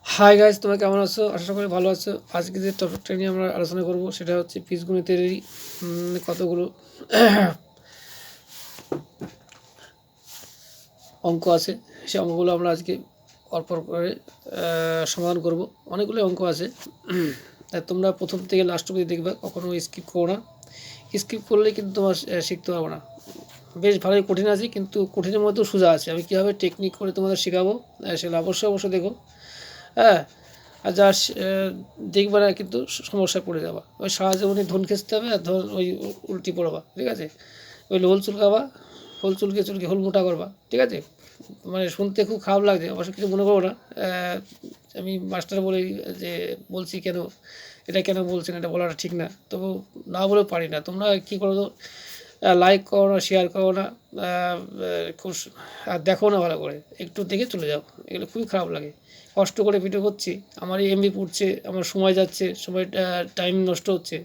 Hi guys, তোমরা কেমন আছো? আশা করি ভালো আছো। আজকে যে টপিকটা নিয়ে আমরা আলোচনা করব সেটা হচ্ছে বীজগণিতেরই কতগুলো অঙ্ক আছে। সেই অঙ্কগুলো আমরা আজকে অল্প করে সমাধান করব। অনেকগুলো অঙ্ক আছে, তাই তোমরা প্রথম থেকে লাস্ট অবধি দেখবে, কখনো স্কিপ করো না। স্কিপ করলে কিন্তু তোমার শিখতে পারবো না। বেশ ভালোই কঠিন আছে, কিন্তু কঠিনের মধ্যেও সোজা আছে। আমি কীভাবে টেকনিক করে তোমাদের শেখাবো সেটা অবশ্যই দেখো। হ্যাঁ, আর যা দেখবে না কিন্তু সমস্যায় পড়ে যাবা। ওই সারা জীবনে ধন খেঁচতে হবে, আর ধন ওই উল্টি পড়বা, ঠিক আছে? ওই হোল চুলকাবা, হোল চুলকে হোল মোটা করবা, ঠিক আছে? মানে শুনতে খুব খারাপ লাগছে, অবশ্য কিছু মনে করবো না। আমি মাস্টার বলে যে বলছি, কেন এটা কেন বলছেন, এটা বলাটা ঠিক না, তবু না বলেও পারি না। তোমরা কী করো, লাইক করো না, শেয়ার করো না, খুব আর দেখো না, ভালো করে একটু দেখে চলে যাও। এগুলো খুবই খারাপ লাগে। কষ্ট করে ভিডিও করছি, আমার এমবি পড়ছে, আমার সময় যাচ্ছে, সময়টা টাইম নষ্ট হচ্ছে।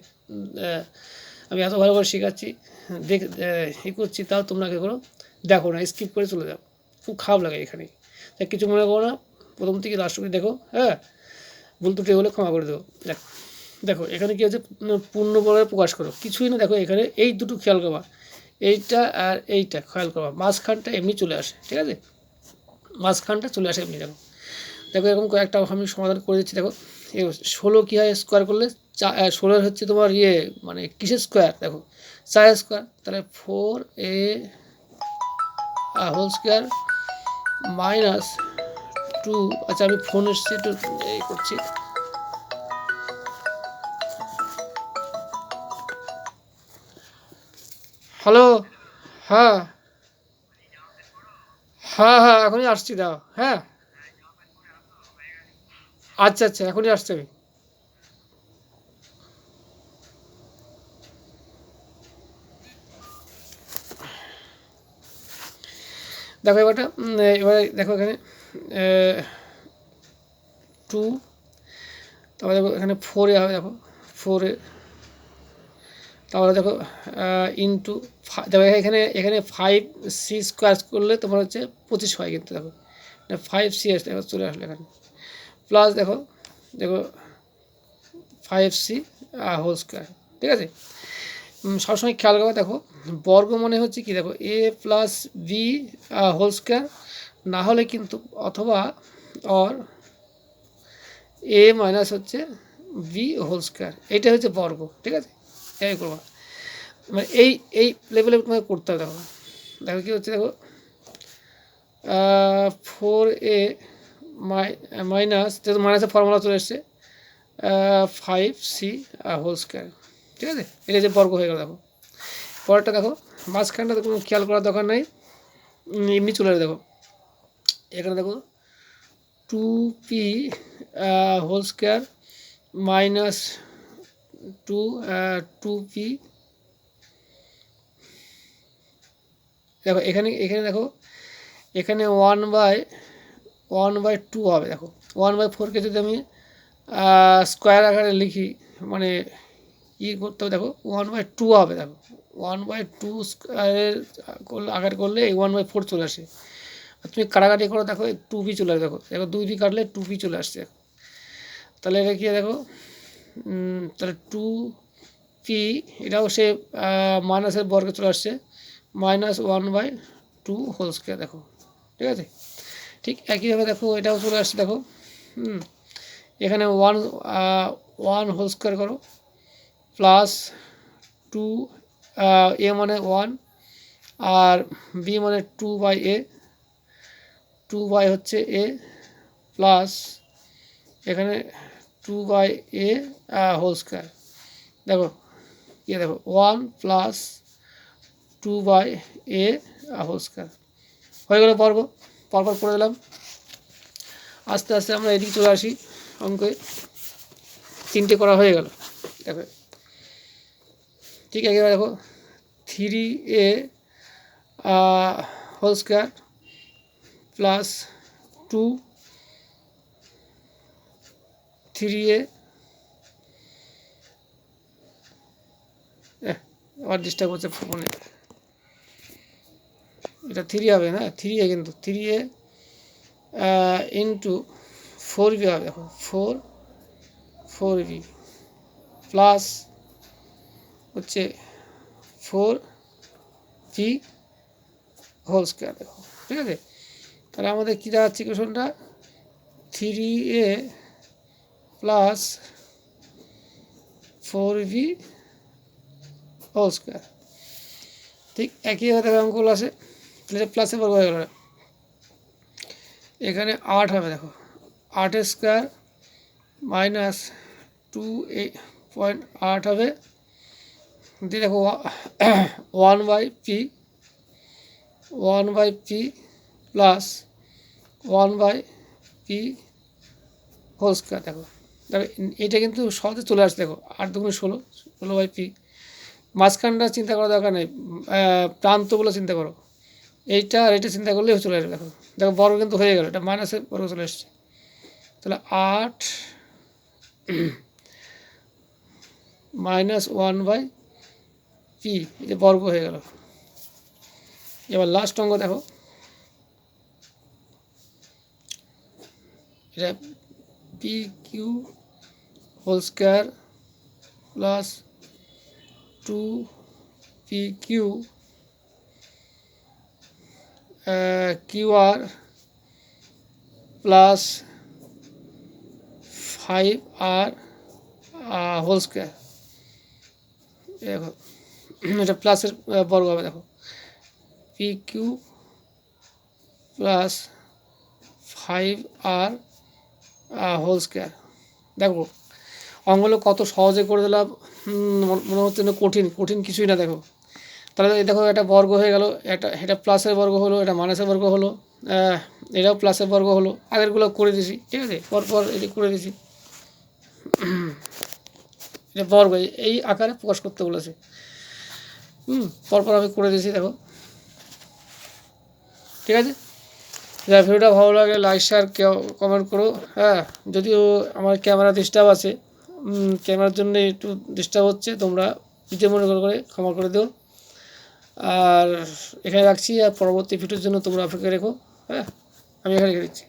আমি এত ভালো করে শেখাচ্ছি, দেখ করছি, তাও তোমরা কী করো, দেখো না, স্কিপ করে চলে যাও। খুব খারাপ লাগে এখানে। তাই কিছু মনে করো না, প্রথম থেকে লাস্ট অবধি দেখো। হ্যাঁ, ভুল ত্রুটি হলে ক্ষমা করে দেবো। দেখো এখানে কী হচ্ছে, পূর্ণ বলে প্রকাশ করো, কিছুই না। দেখো এখানে এই দুটো খেয়াল করবা, এইটা আর এইটা খেয়াল করবা, মাঝখানটা এমনি চলে আসে, ঠিক আছে? মাঝখানটা চলে আসে এমনি। দেখো দেখো এরকম কয়েকটা আমি সমাধান করে দিচ্ছি। দেখো 16 কী হয় স্কোয়ার করলে? 16 হচ্ছে তোমার মানে কিসের স্কোয়ার? দেখো 4 স্কোয়ার, তাহলে 4a হোল স্কোয়ার মাইনাস 2। আচ্ছা, আমি ফোন এসছি, একটু এই করছি। হ্যালো, হ্যাঁ হ্যাঁ হ্যাঁ, এখনই আসছি, দাও। হ্যাঁ, আচ্ছা আচ্ছা, এখনই আসছি আমি। দেখো এবারটা, এবারে দেখো এখানে 2, তারপরে দেখো এখানে 4 হবে। দেখো 4, তারপরে দেখো ইন্টু, দেখো এখানে এখানে 5c স্কোয়ার করলে তোমার হচ্ছে 25 হয়, কিন্তু দেখো 5c আসলে এবার চলে আসলো এখানে। প্লাস দেখো দেখো 5c হোল স্কোয়ার, ঠিক আছে? সবসময় খেয়াল করবে। দেখো বর্গ মনে হচ্ছে কি, দেখো a plus b whole square, না হলে কিন্তু অথবা অর এ মাইনাস হচ্ছে বি হোল স্কোয়ার, এইটা হচ্ছে বর্গ, ঠিক আছে? এই করবা, মানে এই লেভেলে তোমাকে করতে হবে। দেখো দেখো কী হচ্ছে, দেখো 4a মাইনাস, যেহেতু মাইনাসের ফর্মুলা চলে এসছে, 5c হোল স্কোয়ার, ঠিক আছে? এটা যে বর্গ হয়ে গেল। দেখো পরেরটা দেখো, মাঝখানটা তো কোনো খেয়াল করার দরকার নেই, এমনি চলে দেখো এখানে দেখো 2p whole square minus 2p। দেখো এখানে এখানে দেখো এখানে 1/2 হবে। দেখো 1/4কে যদি আমি স্কোয়ার আকারে লিখি, মানে করতে হবে, দেখো 1/2 হবে। দেখো 1/2 স্কোয়ারের আকার করলে এই 1/4 চলে আসে। আর তুমি কাটাকাটি করো, দেখো 2p চলে আসে। দেখো দেখো 2p কাটলে 2p চলে আসছে। তাহলে এটা কি, দেখো তাহলে 2p, এটাও সে মাইনাসের বর্গে চলে আসছে, -1/2 হোল স্কোয়ার। দেখো ঠিক আছে, ঠিক একইভাবে দেখো এটাও চলে আসছে। দেখো এখানে 1 হোল স্কোয়ার করো, প্লাস 2 এ মানে 1 আর বি মানে 2/a, 2 হচ্ছে a, প্লাস এখানে 2/a হোল স্কোয়ার। দেখো দেখো 1 প্লাস 2/a হোল স্কোয়ার হয়ে গেল বর্গ। পরপর করে দিলাম। আস্তে আস্তে আমরা এদিকে চলে আসি অঙ্কে। 3টে করা হয়ে গেল। দেখো ঠিক একেবারে দেখো 3a whole square plus 3a, আবার ডিস্টার্ব হচ্ছে ফোনে, এটা 3 হবে না, 3a, কিন্তু 3a ইন্টু 4b হবে, দেখো 4b প্লাস হচ্ছে 4p হোল স্কোয়ার, দেখো ঠিক আছে। তাহলে আমাদের কী দাঁড়াচ্ছে ইকুয়েশনটা 3a plus 4b whole square. ঠিক একইভাবে দেখো অঙ্কগুলো আসে, তাহলে প্লাসে বর্গ হয়ে গেল। এখানে 8 হবে, দেখো 8 স্কোয়ার মাইনাস 2.8 হবে, দিয়ে দেখো 1/p plus 1/p whole square. দেখো দেখো এটা কিন্তু সহজে চলে আসছে, দেখো 8 দুগুণে 16/p। মাঝখানটা চিন্তা করার দরকার নেই, প্রান্তগুলো চিন্তা করো, এইটা আর এটা চিন্তা করলেই চলে আসবে। দেখো দেখো বর্গ কিন্তু হয়ে গেল, এটা মাইনাসের বর্গ চলে এসছে। তাহলে 8 মাইনাস 1/p, এটা বর্গ হয়ে গেল। এবার লাস্ট অঙ্ক দেখো, এটা pq whole square plus 2pq qr plus 5r whole square. দেখো এটা প্লাসের বর্গ হবে, দেখো pq plus 5r whole square. দেখো অঙ্কগুলো কত সহজে করে দিলাম, মনে হচ্ছে না কঠিন কিছুই না। দেখো তাহলে দেখো এটা বর্গ হয়ে গেল, এটা প্লাসের বর্গ হলো, এটা মাইনাসের বর্গ হলো, এটাও প্লাসের বর্গ হলো। আগেরগুলো করে দিয়েছি, ঠিক আছে, পরপর এটি করে দিয়েছি। এটা বর্গ এই আকারে প্রকাশ করতে বলেছে, পরপর আমি করে দিয়েছি, দেখো ঠিক আছে। যারা ভিডিওটা ভালো লাগে লাইক শেয়ার কমেন্ট করো। হ্যাঁ, যদিও আমার ক্যামেরা ডিস্টার্ব আছে, ক্যামেরার জন্য একটু ডিস্টার্ব হচ্ছে, তোমরা ভিডিও মনে করে ক্ষমা করে দিও। আর এখানে রাখছি, আর পরবর্তী ভিডিওর জন্য তোমরা অপেক্ষা রেখো। হ্যাঁ, আমি এখানে রেখে দিচ্ছি।